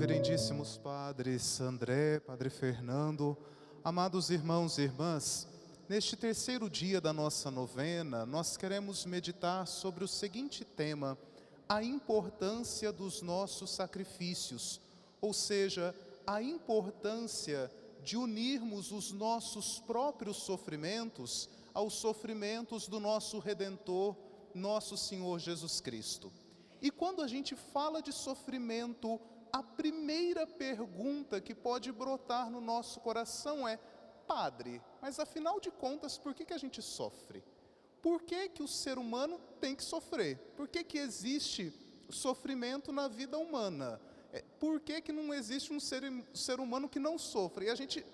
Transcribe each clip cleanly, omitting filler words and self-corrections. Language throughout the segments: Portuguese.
Reverendíssimos Padres André, Padre Fernando, amados irmãos e irmãs, neste terceiro dia da nossa novena, nós queremos meditar sobre o seguinte tema: a importância dos nossos sacrifícios, ou seja, a importância de unirmos os nossos próprios sofrimentos aos sofrimentos do nosso Redentor, nosso Senhor Jesus Cristo. E quando a gente fala de sofrimento, a primeira pergunta que pode brotar no nosso coração é: Padre, mas afinal de contas, por que a gente sofre? Por que o ser humano tem que sofrer? Por que existe sofrimento na vida humana? Por que não existe um ser humano que não sofre? E a gente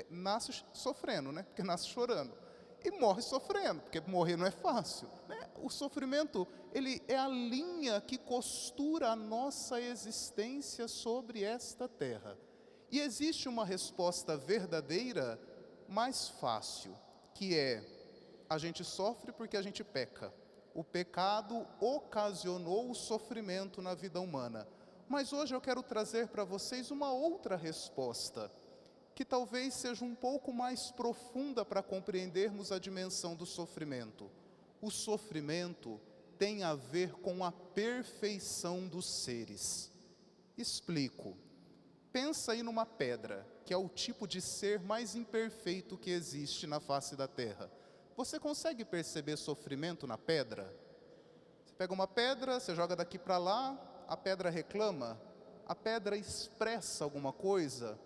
nasce sofrendo, né? Porque nasce chorando. E morre sofrendo, porque morrer não é fácil, né? O sofrimento, ele é a linha que costura a nossa existência sobre esta terra. E existe uma resposta verdadeira mais fácil, que é: a gente sofre porque a gente peca. O pecado ocasionou o sofrimento na vida humana. Mas hoje eu quero trazer para vocês uma outra resposta, que talvez seja um pouco mais profunda para compreendermos a dimensão do sofrimento. O sofrimento tem a ver com a perfeição dos seres. Explico. Pensa aí numa pedra, que é o tipo de ser mais imperfeito que existe na face da terra. Você consegue perceber sofrimento na pedra? Você pega uma pedra, você joga daqui para lá, a pedra reclama, a pedra expressa alguma coisa.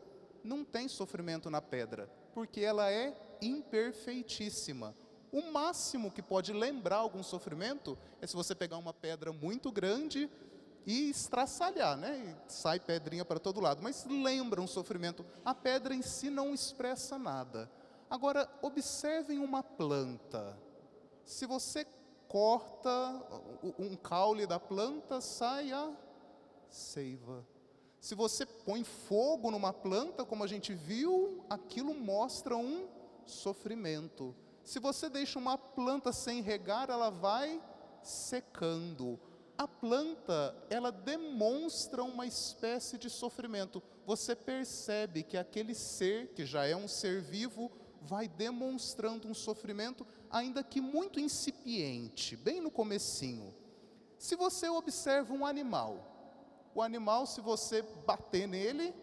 Não tem sofrimento na pedra, porque ela é imperfeitíssima. O máximo que pode lembrar algum sofrimento é se você pegar uma pedra muito grande e estraçalhar, né? E sai pedrinha para todo lado, mas lembra um sofrimento. A pedra em si não expressa nada. Agora, observem uma planta. Se você corta um caule da planta, sai a seiva. Se você põe fogo numa planta, como a gente viu, aquilo mostra um sofrimento. Se você deixa uma planta sem regar, ela vai secando. A planta, ela demonstra uma espécie de sofrimento. Você percebe que aquele ser, que já é um ser vivo, vai demonstrando um sofrimento, ainda que muito incipiente, bem no comecinho. Se você observa um animal, o animal, se você bater nele,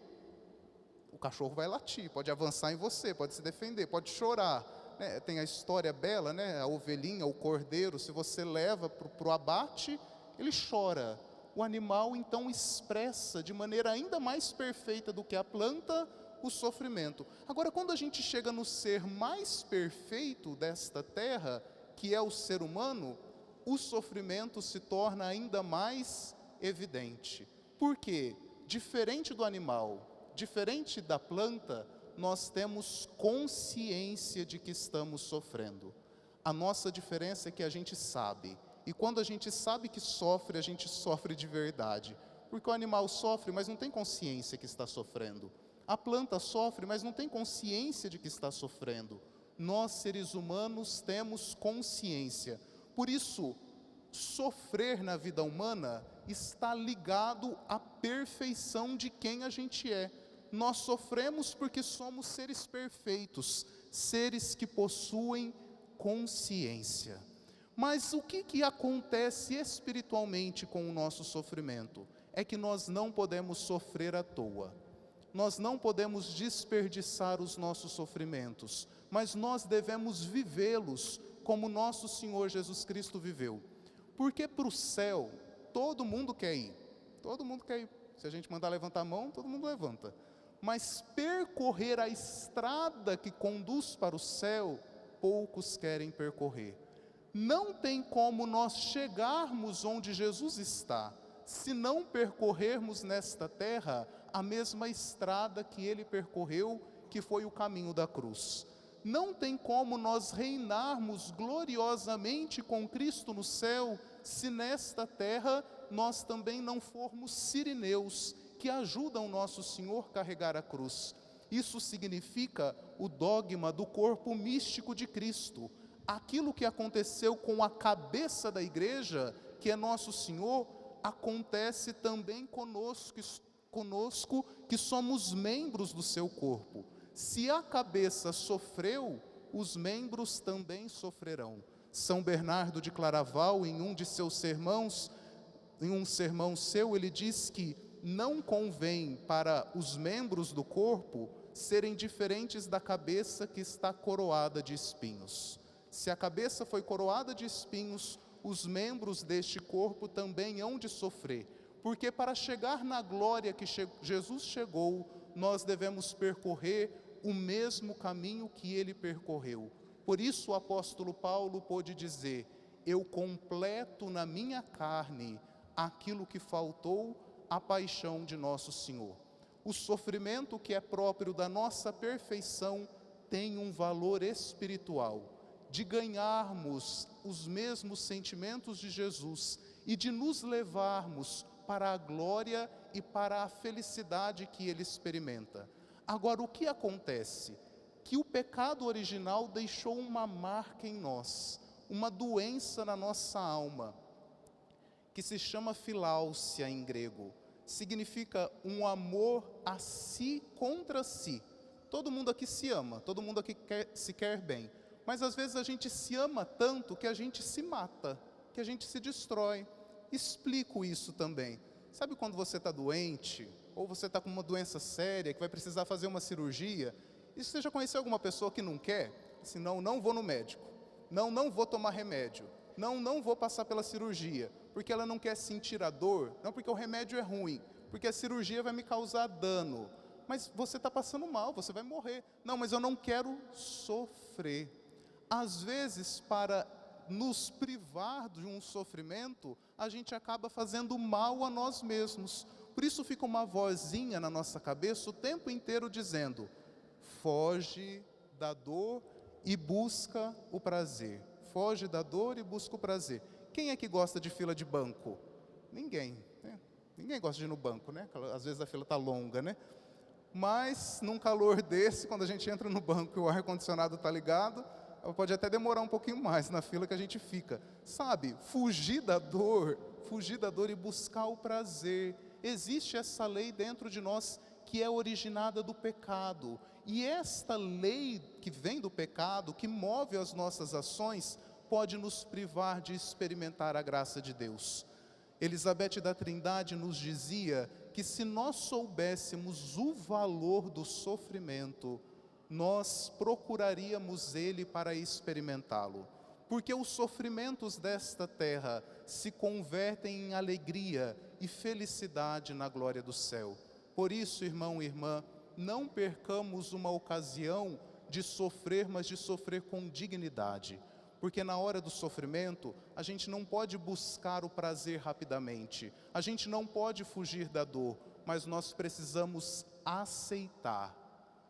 o cachorro vai latir, pode avançar em você, pode se defender, pode chorar, né? Tem a história bela, né? A ovelhinha, o cordeiro, se você leva para o abate, ele chora. O animal então expressa de maneira ainda mais perfeita do que a planta o sofrimento. Agora, quando a gente chega no ser mais perfeito desta terra, que é o ser humano, o sofrimento se torna ainda mais evidente. Porque, diferente do animal, diferente da planta, nós temos consciência de que estamos sofrendo. A nossa diferença é que a gente sabe. E quando a gente sabe que sofre, a gente sofre de verdade. Porque o animal sofre, mas não tem consciência que está sofrendo. A planta sofre, mas não tem consciência de que está sofrendo. Nós, seres humanos, temos consciência. Por isso, sofrer na vida humana está ligado à perfeição de quem a gente é. Nós sofremos porque somos seres perfeitos, seres que possuem consciência. Mas o que acontece espiritualmente com o nosso sofrimento? É que nós não podemos sofrer à toa. Nós não podemos desperdiçar os nossos sofrimentos, mas nós devemos vivê-los como nosso Senhor Jesus Cristo viveu. Porque para o céu, todo mundo quer ir. Todo mundo quer ir. Se a gente mandar levantar a mão, todo mundo levanta. Mas percorrer a estrada que conduz para o céu, poucos querem percorrer. Não tem como nós chegarmos onde Jesus está, se não percorrermos nesta terra a mesma estrada que Ele percorreu, que foi o caminho da cruz. Não tem como nós reinarmos gloriosamente com Cristo no céu, se nesta terra nós também não formos sirineus, que ajudam nosso Senhor a carregar a cruz. Isso significa o dogma do corpo místico de Cristo. Aquilo que aconteceu com a cabeça da igreja, que é nosso Senhor, acontece também conosco conosco que somos membros do seu corpo. Se a cabeça sofreu, os membros também sofrerão. São Bernardo de Claraval, em um de seus sermões, em um sermão seu, ele diz que não convém para os membros do corpo serem diferentes da cabeça que está coroada de espinhos. Se a cabeça foi coroada de espinhos, os membros deste corpo também hão de sofrer, porque para chegar na glória que Jesus chegou, nós devemos percorrer o mesmo caminho que ele percorreu. Por isso o apóstolo Paulo pôde dizer: eu completo na minha carne aquilo que faltou à paixão de nosso Senhor. O sofrimento que é próprio da nossa perfeição tem um valor espiritual, de ganharmos os mesmos sentimentos de Jesus e de nos levarmos para a glória e para a felicidade que ele experimenta. Agora, o que acontece? Que o pecado original deixou uma marca em nós, uma doença na nossa alma, que se chama filáusia em grego. Significa um amor a si contra si. Todo mundo aqui se ama, todo mundo aqui se quer bem. Mas às vezes a gente se ama tanto que a gente se mata, que a gente se destrói. Explico isso também. Sabe quando você está doente, ou você está com uma doença séria, que vai precisar fazer uma cirurgia, e você já conheceu alguma pessoa que não quer? Assim, não vou no médico, não vou tomar remédio, não vou passar pela cirurgia, porque ela não quer sentir a dor, não porque o remédio é ruim, porque a cirurgia vai me causar dano. Mas você está passando mal, você vai morrer. Não, mas eu não quero sofrer. Às vezes, para nos privar de um sofrimento, a gente acaba fazendo mal a nós mesmos. Por isso fica uma vozinha na nossa cabeça o tempo inteiro dizendo: foge da dor e busca o prazer. Foge da dor e busca o prazer. Quem é que gosta de fila de banco? Ninguém, né? Ninguém gosta de ir no banco, né? Às vezes a fila está longa, né? Mas num calor desse, quando a gente entra no banco e o ar-condicionado está ligado, pode até demorar um pouquinho mais na fila que a gente fica. Sabe, fugir da dor e buscar o prazer. Existe essa lei dentro de nós que é originada do pecado. E esta lei que vem do pecado, que move as nossas ações, pode nos privar de experimentar a graça de Deus. Elizabeth da Trindade nos dizia que se nós soubéssemos o valor do sofrimento, nós procuraríamos ele para experimentá-lo. Porque os sofrimentos desta terra se convertem em alegria e felicidade na glória do céu. Por isso, irmão e irmã, não percamos uma ocasião de sofrer, mas de sofrer com dignidade. Porque na hora do sofrimento, a gente não pode buscar o prazer rapidamente, a gente não pode fugir da dor, mas nós precisamos aceitar,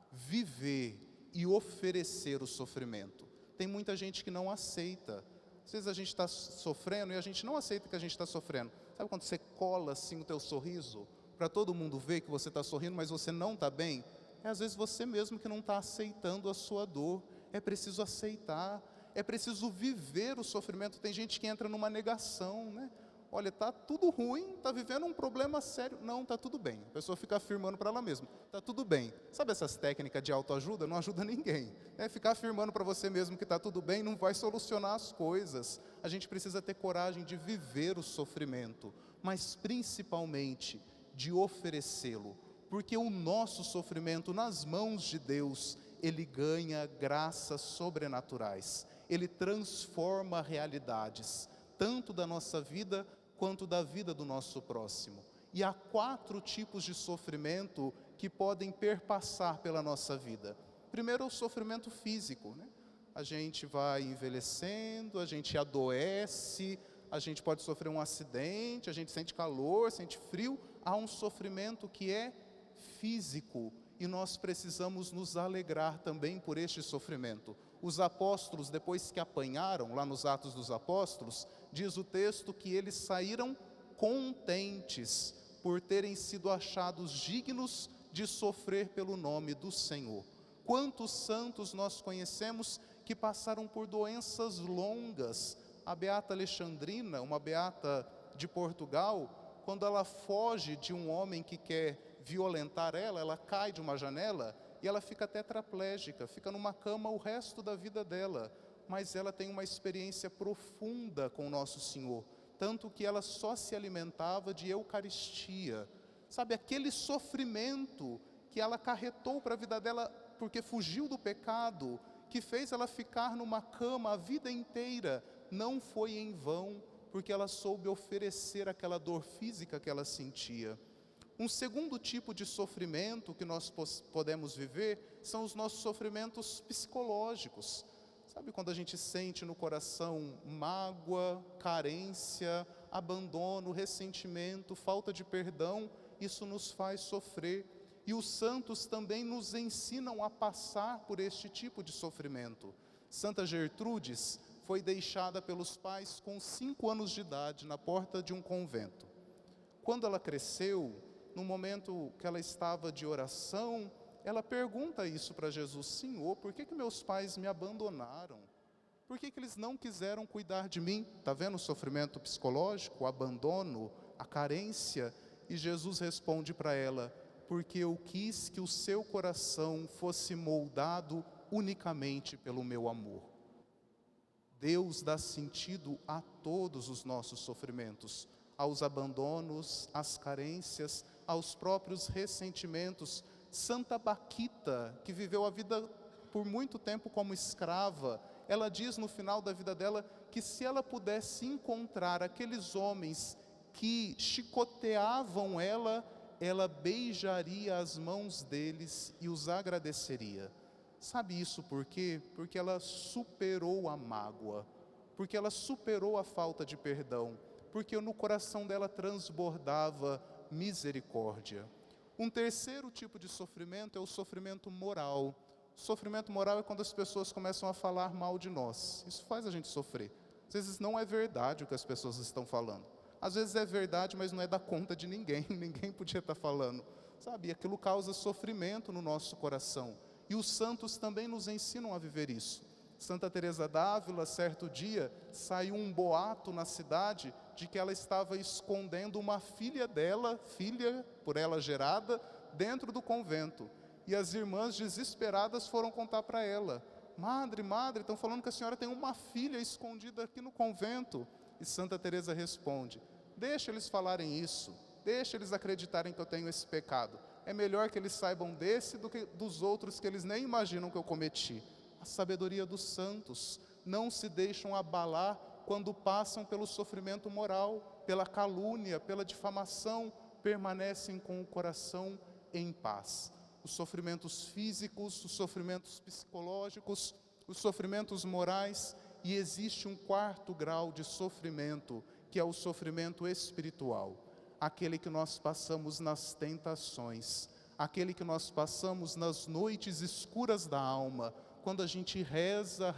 viver e oferecer o sofrimento. Tem muita gente que não aceita. Às vezes a gente está sofrendo e a gente não aceita que a gente está sofrendo. Sabe quando você cola assim o teu sorriso, para todo mundo ver que você está sorrindo, mas você não está bem? É às vezes você mesmo que não está aceitando a sua dor. É preciso aceitar. É preciso viver o sofrimento. Tem gente que entra numa negação, né? Olha, está tudo ruim, está vivendo um problema sério. Não, está tudo bem. A pessoa fica afirmando para ela mesma, está tudo bem. Sabe essas técnicas de autoajuda? Não ajuda ninguém. Ficar afirmando para você mesmo que está tudo bem não vai solucionar as coisas. A gente precisa ter coragem de viver o sofrimento, mas principalmente de oferecê-lo. Porque o nosso sofrimento nas mãos de Deus, ele ganha graças sobrenaturais. Ele transforma realidades, tanto da nossa vida, quanto da vida do nosso próximo. E há 4 tipos de sofrimento que podem perpassar pela nossa vida. Primeiro é o sofrimento físico, né? A gente vai envelhecendo, a gente adoece, a gente pode sofrer um acidente, a gente sente calor, sente frio. Há um sofrimento que é físico, e nós precisamos nos alegrar também por este sofrimento. Os apóstolos, depois que apanharam, lá nos Atos dos Apóstolos, diz o texto que eles saíram contentes por terem sido achados dignos de sofrer pelo nome do Senhor. Quantos santos nós conhecemos que passaram por doenças longas? A beata Alexandrina, uma beata de Portugal, quando ela foge de um homem que quer violentar ela, ela cai de uma janela e ela fica tetraplégica, fica numa cama o resto da vida dela. Mas ela tem uma experiência profunda com o Nosso Senhor, tanto que ela só se alimentava de Eucaristia. Sabe, aquele sofrimento que ela acarretou para a vida dela, porque fugiu do pecado, que fez ela ficar numa cama a vida inteira, não foi em vão, porque ela soube oferecer aquela dor física que ela sentia. Um segundo tipo de sofrimento que nós podemos viver são os nossos sofrimentos psicológicos. Sabe quando a gente sente no coração mágoa, carência, abandono, ressentimento, falta de perdão, isso nos faz sofrer. E os santos também nos ensinam a passar por este tipo de sofrimento. Santa Gertrudes foi deixada pelos pais com 5 anos de idade na porta de um convento. Quando ela cresceu, no momento que ela estava de oração, ela pergunta isso para Jesus: Senhor, por que meus pais me abandonaram? Por que eles não quiseram cuidar de mim? Está vendo o sofrimento psicológico, o abandono, a carência? E Jesus responde para ela: porque eu quis que o seu coração fosse moldado unicamente pelo meu amor. Deus dá sentido a todos os nossos sofrimentos, aos abandonos, às carências, aos próprios ressentimentos. Santa Baquita, que viveu a vida por muito tempo como escrava, ela diz no final da vida dela que se ela pudesse encontrar aqueles homens que chicoteavam ela beijaria as mãos deles e os agradeceria. Sabe isso por quê? Porque ela superou a mágoa, porque ela superou a falta de perdão, porque no coração dela transbordava misericórdia. Um terceiro tipo de sofrimento é o sofrimento moral. O sofrimento moral é quando as pessoas começam a falar mal de nós. Isso faz a gente sofrer. Às vezes não é verdade o que as pessoas estão falando. Às vezes é verdade, mas não é da conta de ninguém. Ninguém podia estar falando. Sabe? E aquilo causa sofrimento no nosso coração. E os santos também nos ensinam a viver isso. Santa Teresa d'Ávila, certo dia, saiu um boato na cidade de que ela estava escondendo uma filha dela, filha por ela gerada, dentro do convento. E as irmãs desesperadas foram contar para ela: Madre, estão falando que a senhora tem uma filha escondida aqui no convento. E Santa Teresa responde: deixa eles falarem isso, deixa eles acreditarem que eu tenho esse pecado. É melhor que eles saibam desse do que dos outros que eles nem imaginam que eu cometi. A sabedoria dos santos, não se deixam abalar quando passam pelo sofrimento moral, pela calúnia, pela difamação, permanecem com o coração em paz. Os sofrimentos físicos, os sofrimentos psicológicos, os sofrimentos morais, e existe um quarto grau de sofrimento, que é o sofrimento espiritual. Aquele que nós passamos nas tentações, aquele que nós passamos nas noites escuras da alma, quando a gente reza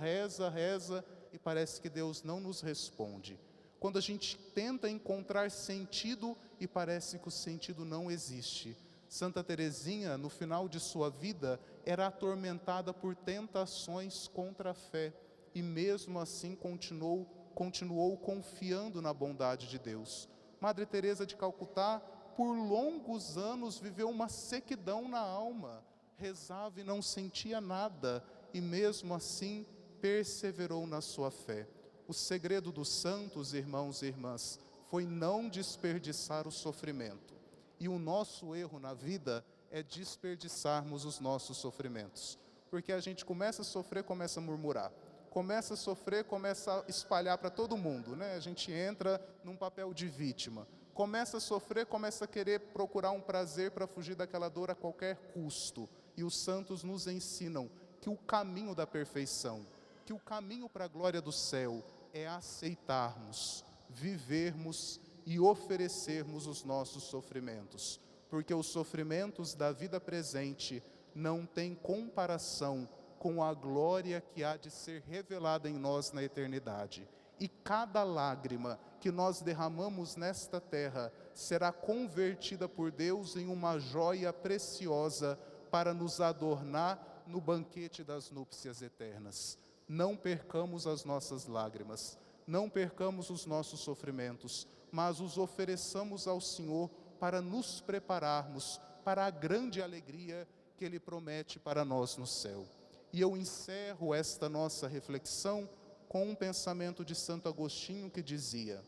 e parece que Deus não nos responde. Quando a gente tenta encontrar sentido e parece que o sentido não existe. Santa Teresinha, no final de sua vida, era atormentada por tentações contra a fé e mesmo assim continuou confiando na bondade de Deus. Madre Teresa de Calcutá, por longos anos, viveu uma sequidão na alma, rezava e não sentia nada, e mesmo assim perseverou na sua fé. O segredo dos santos, irmãos e irmãs, foi não desperdiçar o sofrimento. E o nosso erro na vida é desperdiçarmos os nossos sofrimentos. Porque a gente começa a sofrer, começa a murmurar. Começa a sofrer, começa a espalhar para todo mundo, né? A gente entra num papel de vítima. Começa a sofrer, começa a querer procurar um prazer para fugir daquela dor a qualquer custo. E os santos nos ensinam que o caminho da perfeição, que o caminho para a glória do céu é aceitarmos, vivermos e oferecermos os nossos sofrimentos. Porque os sofrimentos da vida presente não têm comparação com a glória que há de ser revelada em nós na eternidade. E cada lágrima que nós derramamos nesta terra será convertida por Deus em uma joia preciosa para nos adornar no banquete das núpcias eternas. Não percamos as nossas lágrimas, não percamos os nossos sofrimentos, mas os ofereçamos ao Senhor para nos prepararmos para a grande alegria que Ele promete para nós no céu. E eu encerro esta nossa reflexão com um pensamento de Santo Agostinho que dizia: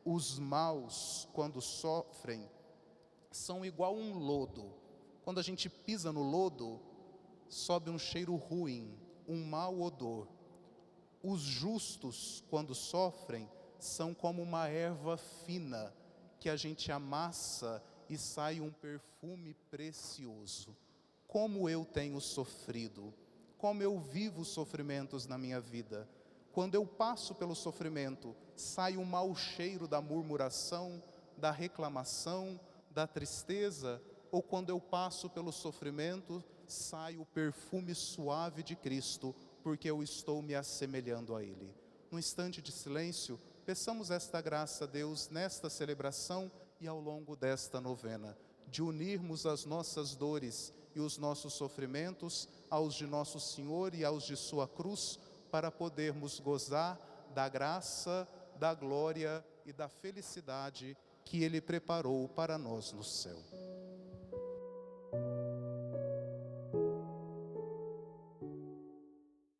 os maus, quando sofrem, são igual um lodo. Quando a gente pisa no lodo, sobe um cheiro ruim, um mau odor. Os justos, quando sofrem, são como uma erva fina, que a gente amassa e sai um perfume precioso. Como eu tenho sofrido, como eu vivo os sofrimentos na minha vida. Quando eu passo pelo sofrimento, sai um mau cheiro da murmuração, da reclamação, da tristeza, ou quando eu passo pelo sofrimento, sai o perfume suave de Cristo, porque eu estou me assemelhando a Ele. Num instante de silêncio, peçamos esta graça a Deus nesta celebração e ao longo desta novena, de unirmos as nossas dores e os nossos sofrimentos aos de Nosso Senhor e aos de Sua cruz, para podermos gozar da graça, da glória e da felicidade que Ele preparou para nós no céu.